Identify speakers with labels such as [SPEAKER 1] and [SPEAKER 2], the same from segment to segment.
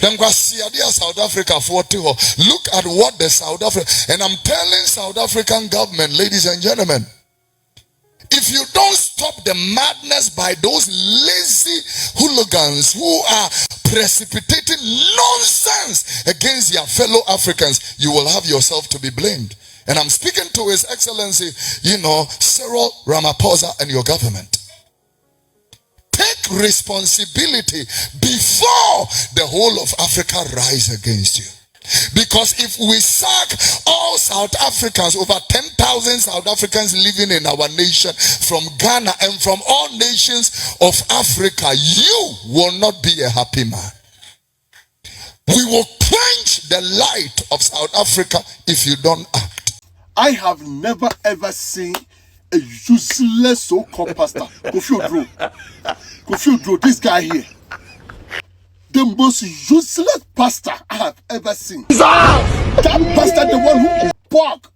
[SPEAKER 1] South Africa 40. Look at what the South Africa, and I'm telling South African government, ladies and gentlemen, if you don't stop the madness by those lazy hooligans who are precipitating nonsense against their fellow Africans, you will have yourself to be blamed. And I'm speaking to His Excellency, Cyril Ramaphosa and your government. Take responsibility before the whole of Africa rise against you. Because if we sack all South Africans, over 10,000 South Africans living in our nation from Ghana and from all nations of Africa, you will not be a happy man. We will quench the light of South Africa if you don't act.
[SPEAKER 2] I have never ever seen a useless so-called pastor. Kofi Odro, this guy here. The most useless pastor I have ever seen. That pastor, the one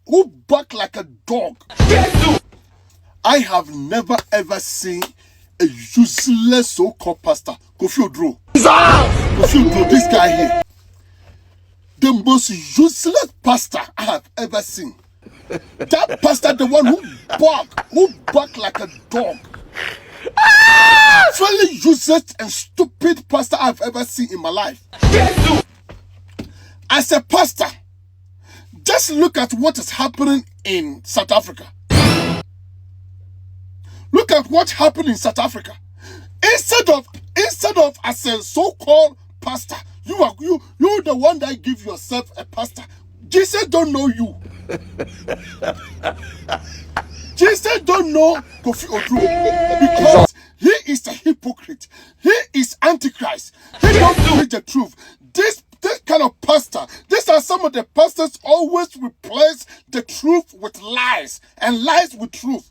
[SPEAKER 2] who bark like a dog. I have never ever seen a useless so-called pastor. Kofi Odro, this guy here. The most useless pastor I have ever seen. That pastor, the one who bark like a dog. Really useless and stupid pastor I've ever seen in my life. As a pastor, just look at what is happening in South Africa. Look at what's happening in South Africa. Instead of as a so-called pastor, you're the one that give yourself a pastor. Jesus don't know you. Jesus don't know Kofi Odro because he is a hypocrite. He is antichrist. He don't preach the truth. This kind of pastor, these are some of the pastors always replace the truth with lies and lies with truth.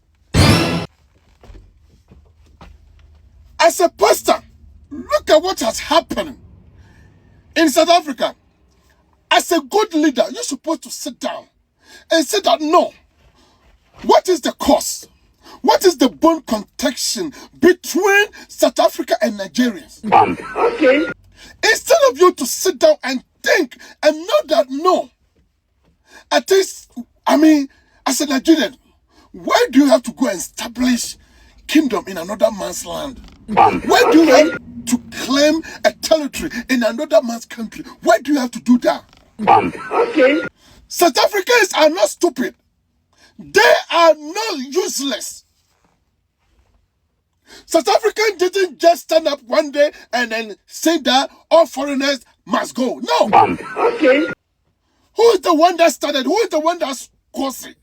[SPEAKER 2] As a pastor, look at what has happened in South Africa. As a good leader, you're supposed to sit down and say that no. What is the cause? What is the bone contention between South Africa and Nigerians? Okay. Instead of you to sit down and think and know that no, at least, as a Nigerian, why do you have to go and establish kingdom in another man's land? Why do you have to claim a territory in another man's country? Why do you have to do that? Okay. South Africans are not stupid. They are not useless. South African didn't just stand up one day and then say that all foreigners must go. No. Okay. Who is the one that started? Who is the one that's causing?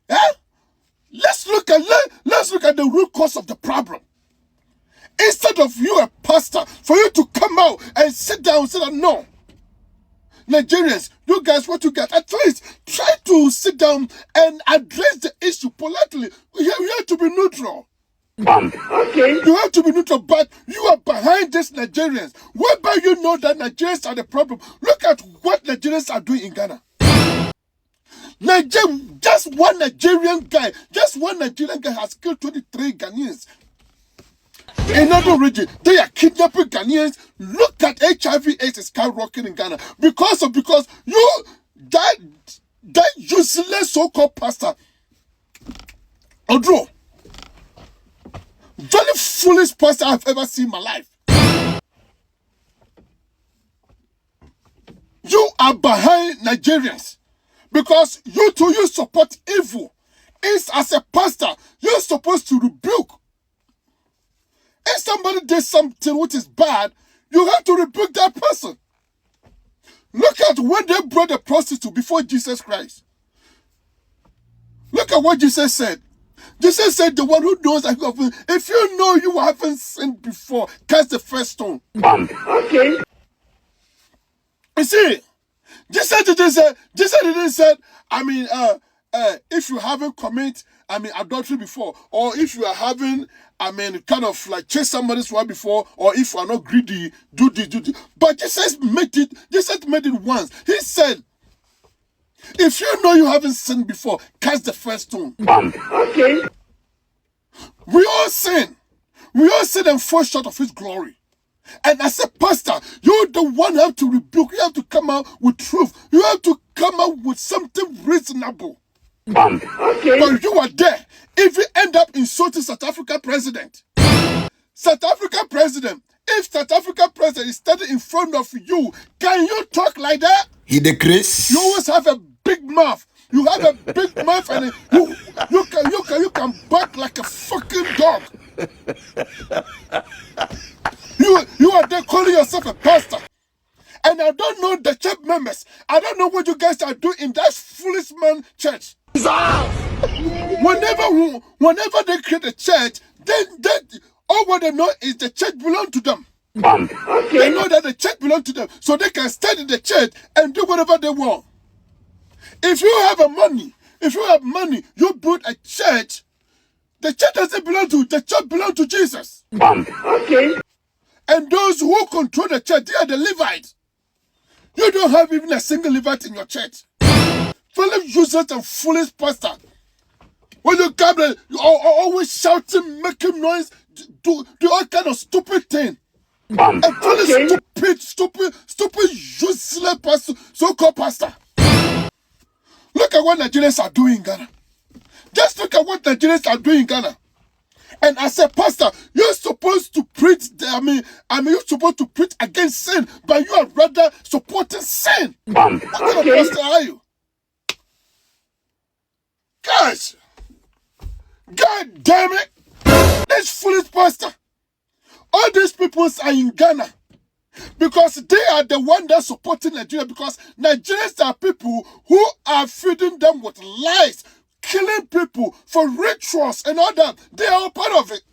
[SPEAKER 2] Yeah? Let's look at the root cause of the problem. Instead of you, a pastor, for you to come out and sit down and say that no. Nigerians, you guys, what you get? At least try to sit down and address the issue politely. You have to be neutral. Okay. You have to be neutral, but you are behind these Nigerians. Whereby you know that Nigerians are the problem. Look at what Nigerians are doing in Ghana. Just one Nigerian guy has killed 23 Ghanaians. In another region, they are kidnapping Ghanaians. Look at HIV/AIDS is skyrocketing in Ghana because you that useless so-called pastor Odro, very foolish pastor I've ever seen in my life. You are behind Nigerians because you support evil. It's as a pastor you're supposed to rebuke. If somebody did something which is bad, you have to rebuke that person. Look at when they brought the prostitute before Jesus Christ. Look at what Jesus said. Jesus said, the one who knows that if you know you haven't sinned before, cast the first stone. Okay. You see, Jesus didn't say, if you haven't committed adultery before, or if you are having, kind of like chase somebody's wife before, or if you are not greedy, do this. But Jesus made it once. He said, if you know you haven't sinned before, cast the first stone. Okay. We all sin. We all sin and fall short of His glory. And as a pastor, you're the one who have to rebuke. You have to come out with truth. You have to come out with something reasonable.
[SPEAKER 3] Okay.
[SPEAKER 2] But you are there. If you end up insulting South Africa president, if South Africa president is standing in front of you, can you talk like that?
[SPEAKER 3] He decrease.
[SPEAKER 2] You always have a big mouth. You have a big mouth, and you can bark like a fucking dog. You are there calling yourself a pastor. And I don't know the church members. I don't know what you guys are doing in that foolish man church. Whenever they create a church, then all what they know is the church belongs to them.
[SPEAKER 3] Okay.
[SPEAKER 2] They know that the church belongs to them, so they can stand in the church and do whatever they want. If you have money, you build a church. The church doesn't belong to you. The church belongs to Jesus.
[SPEAKER 3] Okay.
[SPEAKER 2] And those who control the church, they are the Levites. You don't have even a single Levite in your church. Philip uses a foolish pastor. When you come there, you are always shouting, making noise, do all kind of stupid thing. And foolish, stupid, useless pastor, so-called pastor. Look at what Nigerians are doing in Ghana. Just look at what Nigerians are doing in Ghana. And as a pastor, you're supposed to preach. You're supposed to preach against sin, but you are rather supporting sin. What kind of pastor are you? Guys, God damn it! This foolish pastor. All these people are in Ghana because they are the one that's supporting Nigeria. Because Nigerians are people who are feeding them with lies, killing people for rituals and all that. They are all part of it.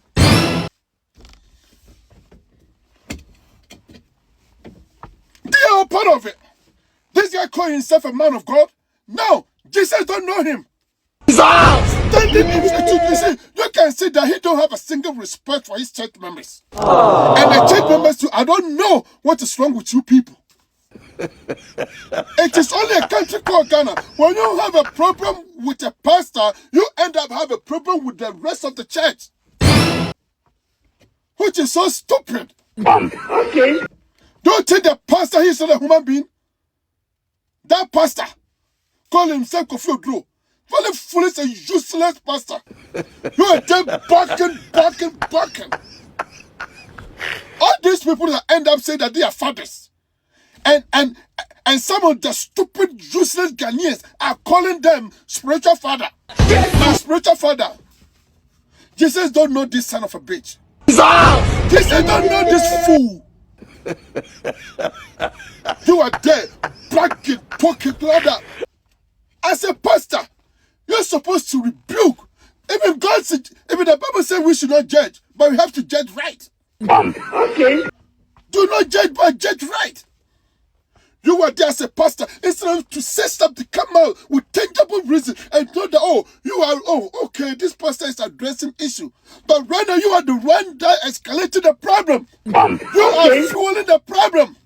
[SPEAKER 2] They are all part of it. This guy calling himself a man of God. No, Jesus don't know him. Standing in, you can see that he don't have a single respect for his church members. And the church members too. I don't know what is wrong with you people. It is only a country called Ghana. When you have a problem with a pastor, you end up having a problem with the rest of the church. Which is so stupid.
[SPEAKER 3] Okay.
[SPEAKER 2] Don't think the pastor he's not a human being. That pastor call himself Kofi Oduro. Very foolish and useless pastor. You are there barking. All these people that end up saying that they are fathers. And some of the stupid, useless Ghanaians are calling them spiritual father. My spiritual father. Jesus don't know this son of a bitch. Jesus don't know this fool. You are there, bragging, talking, all that. As a pastor, you're supposed to rebuke. Even the Bible says we should not judge, but we have to judge right.
[SPEAKER 3] Okay.
[SPEAKER 2] Do not judge, but judge right. You are there as a pastor, instead of to say something, come out with tangible reason and know that, okay, this pastor is addressing issue. But right now, you are the one that escalated the problem. You are fueling the problem.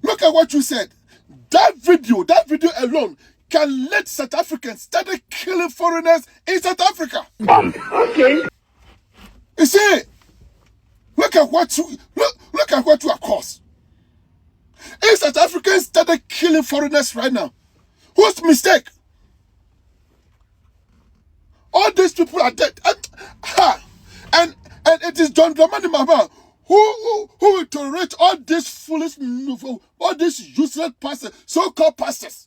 [SPEAKER 2] Look at what you said. That video alone can let South Africans start killing foreigners in South Africa.
[SPEAKER 3] Okay.
[SPEAKER 2] You see, look at what you are caused. If South Africans started killing foreigners right now, whose mistake? All these people are dead. And it is John Dramani Mahama who will tolerate all these foolish, all these useless pastors, so-called pastors.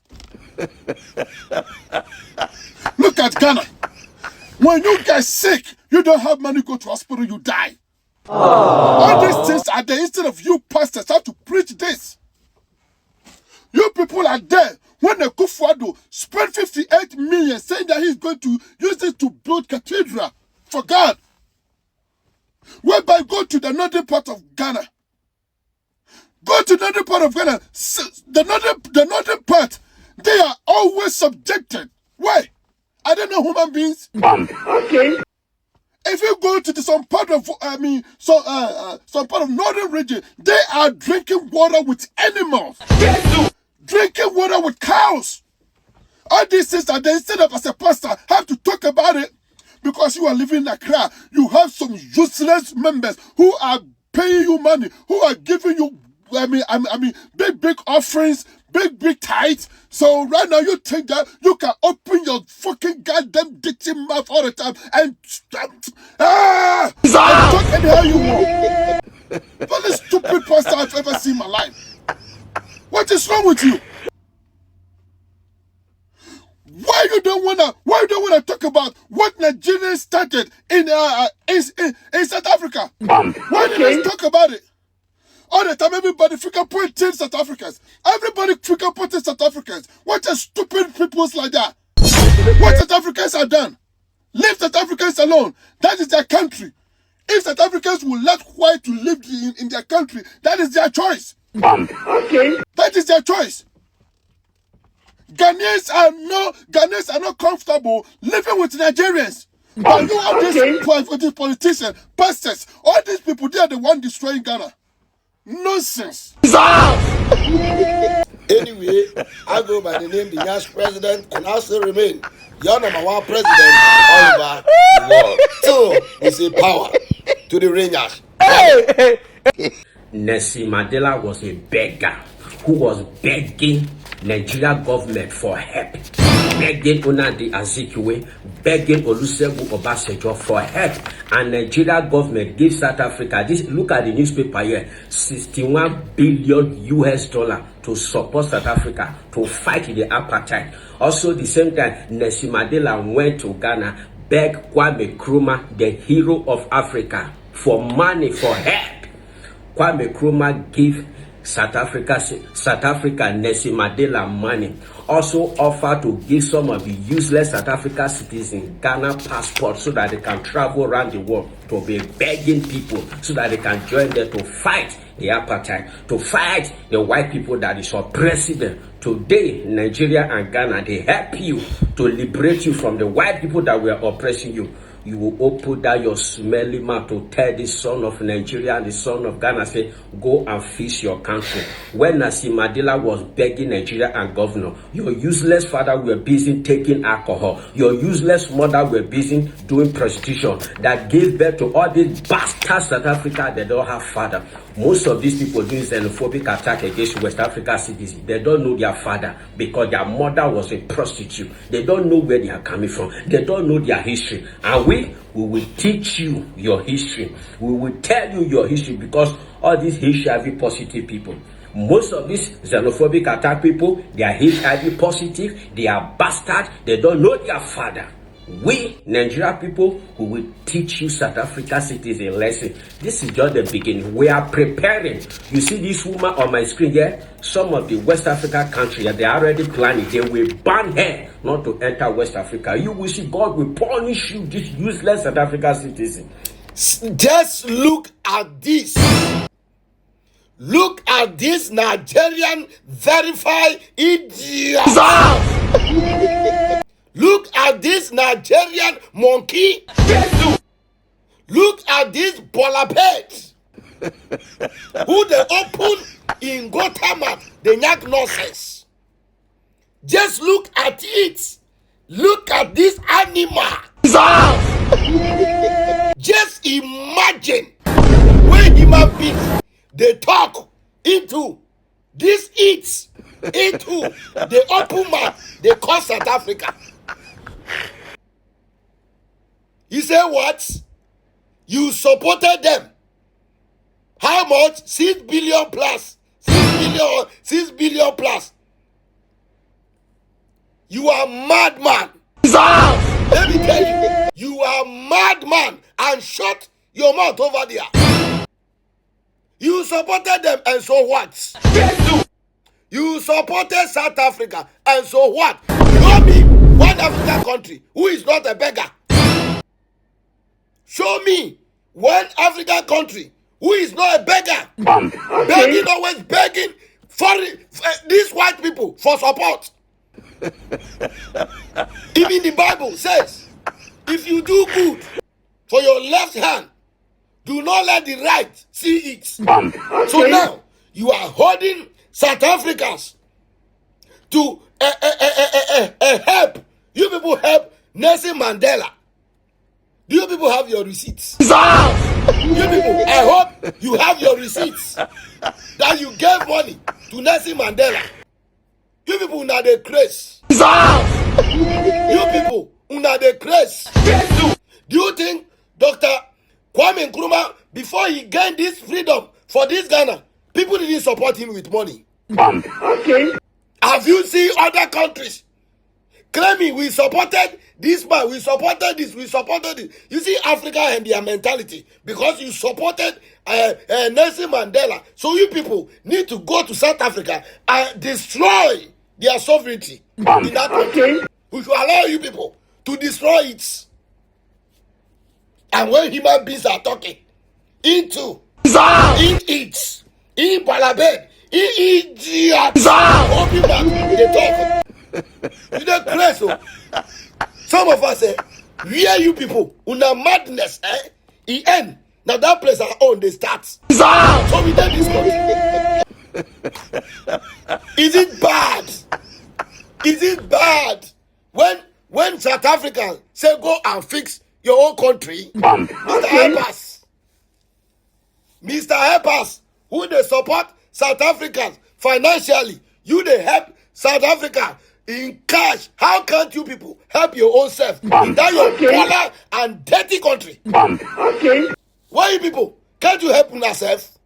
[SPEAKER 2] Look at Ghana. When you get sick, you don't have money to go to hospital, you die. All these things are there. Instead of you pastors have to preach this. You people are there. When the Kufuado spent 58 million saying that he's going to use it to build cathedral for God. Whereby go to the northern part of Ghana. Go to the northern part of Ghana. The northern part, they are always subjected. Why? I don't know human beings.
[SPEAKER 3] Okay.
[SPEAKER 2] If you go to some part of some part of northern region, they are drinking water with animals. Drinking water with cows. All these things are there. Instead of as a pastor have to talk about it, because you are living in Accra, you have some useless members who are paying you money, who are giving you, big offerings, big tithes. So right now you think that you can open your fucking goddamn dirty mouth all the time and talk anyhow you want. What the stupid person I've ever seen in my life. What is wrong with you? Why you don't wanna talk about what Nigerians started in South Africa? Why didn't talk about it? All the time, everybody freaking pointing South Africans. Everybody freaking pointing South Africans. What a stupid peoples like that. What South Africans are done. Leave South Africans alone. That is their country. If South Africans will let white to live in their country, that is their choice.
[SPEAKER 3] Okay.
[SPEAKER 2] That is their choice. Ghanaians are not comfortable living with Nigerians. But you have these politicians, pastors, all these people, they are the one destroying Ghana. Nonsense.
[SPEAKER 4] Anyway, I go by the name the Nyash president, and I still remain your number one president all over the world. So we say power to the Rangers.
[SPEAKER 5] Nelson Mandela was a beggar who was begging Nigeria government for help, begging Nnamdi Azikiwe, begging Olusegun Obasanjo for help, and Nigeria government gave South Africa this. Look at the newspaper here: $61 billion to support South Africa to fight the apartheid. Also, the same time, Nelson Mandela went to Ghana, begged Kwame Nkrumah, the hero of Africa, for money for help. Kwame Nkrumah gave South Africa Nelson Mandela money. Also offered to give some of the useless South Africa citizens Ghana passport so that they can travel around the world to be begging people so that they can join them to fight the apartheid, to fight the white people that is oppressing them. Today, Nigeria and Ghana, they help you to liberate you from the white people that were oppressing you. You will open that your smelly mouth to tell the son of Nigeria and the son of Ghana, say, go and fix your country. When Nelson Mandela was begging Nigeria and governor, your useless father were busy taking alcohol. Your useless mother were busy doing prostitution that gave birth to all these bastards South Africa. They don't have father. Most of these people doing xenophobic attack against West Africa citizens, they don't know their father because their mother was a prostitute. They don't know where they are coming from. They don't know their history. And we will teach you your history. We will tell you your history because all these HIV positive people, most of these xenophobic attack people, they are HIV positive, they are bastards, they don't know their father. We, Nigeria people, who will teach you South Africa citizen lesson. This is just the beginning. We are preparing. You see this woman on my screen here? Some of the West Africa countries, they are already planning. They will ban her not to enter West Africa. You will see God will punish you, this useless South Africa citizen.
[SPEAKER 4] Just look at this. Look at this Nigerian verified idiot. Look at this Nigerian monkey. Look at this bolapet who they open in Gotama, the nyak nonsense. Just look at it. Look at this animal. Just imagine when human beings they talk into this eats into the open mouth they call South Africa. You say what? You supported them. How much? 6 billion plus. 6 billion plus. You are madman. Let me tell you. You are madman. And shut your mouth over there. You supported them and so what? You supported South Africa and so what? Show me one African country who is not a beggar. Show me one African country who is not a beggar. Begging, always begging for these white people for support. Even the Bible says, if you do good for your left hand, do not let the right see it. So now, you are holding South Africans to help. You people help Nelson Mandela. Do you people have your receipts? You people, I hope you have your receipts that you gave money to Nelson Mandela. You people una dey craze. You people una dey craze. Do you think Dr. Kwame Nkrumah, before he gained this freedom for this Ghana, people didn't support him with money?
[SPEAKER 3] Okay.
[SPEAKER 4] Have you seen other countries claiming we supported this man, we supported this, we supported this? You see Africa and their mentality, because you supported Nelson Mandela, so you people need to go to South Africa and destroy their sovereignty in that country. We should allow you people to destroy it. And when human beings are talking, in it, in Palabed, in idiot, open back, they talk. You don't crazy. So some of us say, where you people, una madness, in end. Now that place our own, they start. So we did this country. Is it bad? Is it bad when South Africans say go and fix your own country? Mr. Helpers, Mr. Helpers, who they support South Africans financially, you they help South Africa in cash. How can't you people help your own self in that your poor and dirty country?
[SPEAKER 3] Okay.
[SPEAKER 4] Why you people can't you help yourself?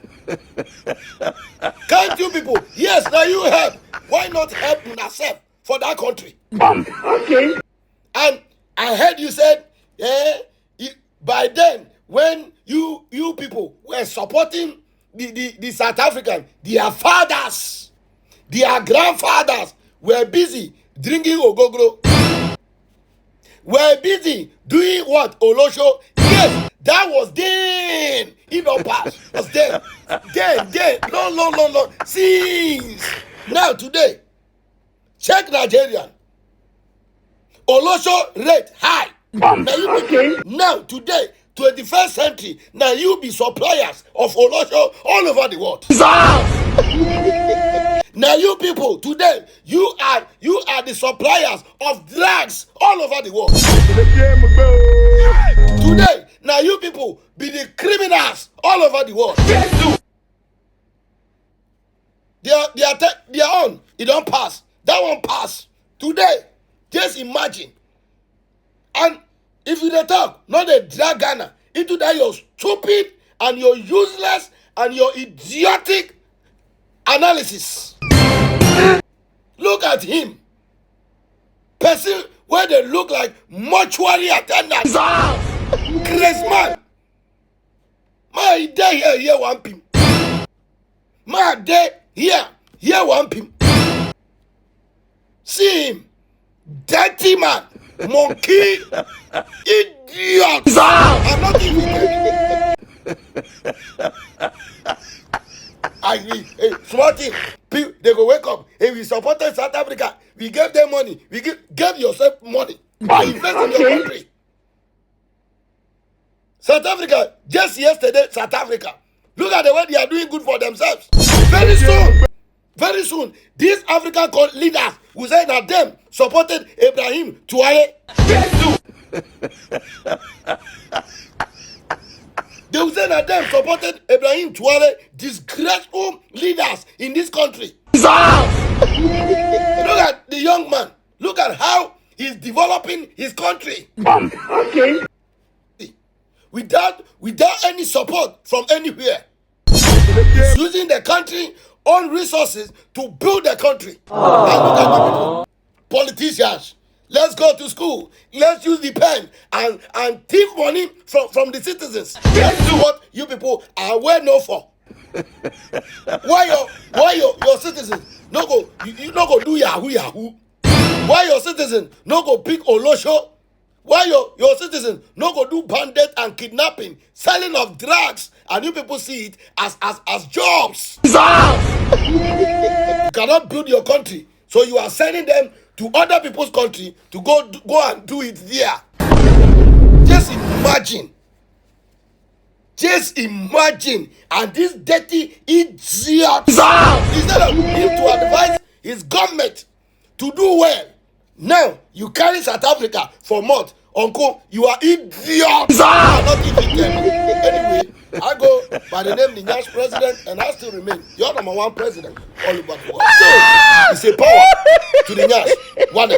[SPEAKER 4] Can't you people? Yes, now you help. Why not help yourself for that country?
[SPEAKER 3] Okay.
[SPEAKER 4] And I heard you said, by then, when you people were supporting the South African, their fathers, their grandfathers were busy drinking ogogro, were busy doing what? Olosho. Yes, that was then. It don't pass. Was then. Then. No. Since now today, check Nigerian. Olosho rate high. Now you people, now today, 21st century, now you be suppliers of Olosho all over the world. Now you people today, you are the suppliers of drugs all over the world. Today, now you people be the criminals all over the world. Their own, it don't pass. That one pass. Today, just imagine. And if you dey talk, not the drag Ghana into that your stupid and your useless and your idiotic analysis. Look at him. Person where they look like mortuary attendants. Crazy man. My day here one pim. My day here one pim. See him. Dirty man. Monkey. Idiot. I'm not even I agree. Hey, smart thing. They go wake up. Hey, we supported South Africa. We gave them money. We give yourself money. Invest in your country. South Africa, just yesterday, South Africa. Look at the way they are doing good for themselves. Very soon, these African leaders will say that them supported Ibrahim Traoré. They will say that them supported Ibrahim Traoré, disgraceful leaders in this country. Look at the young man. Look at how he's developing his country.
[SPEAKER 3] Okay.
[SPEAKER 4] Without any support from anywhere. He's using the country own resources to build the country. And look at the people. Politicians, let's go to school. Let's use the pen and thief money from the citizens. That is what you people are well known for. Why your citizens no go you no go do yahoo? Why your citizens no go pick Olosho? Why your citizens no go do bandit and kidnapping, selling of drugs, and you people see it as jobs? You cannot build your country, so you are sending them to other people's country to go and do it there. Just imagine, and this dirty idiot, instead of him to advise his government to do well, now you carry South Africa for months Uncle, you are idiot. Not even anyway, I go by the name the Nyash president, and I still remain your number one president all over the world. So it's a power to the Nyash. One.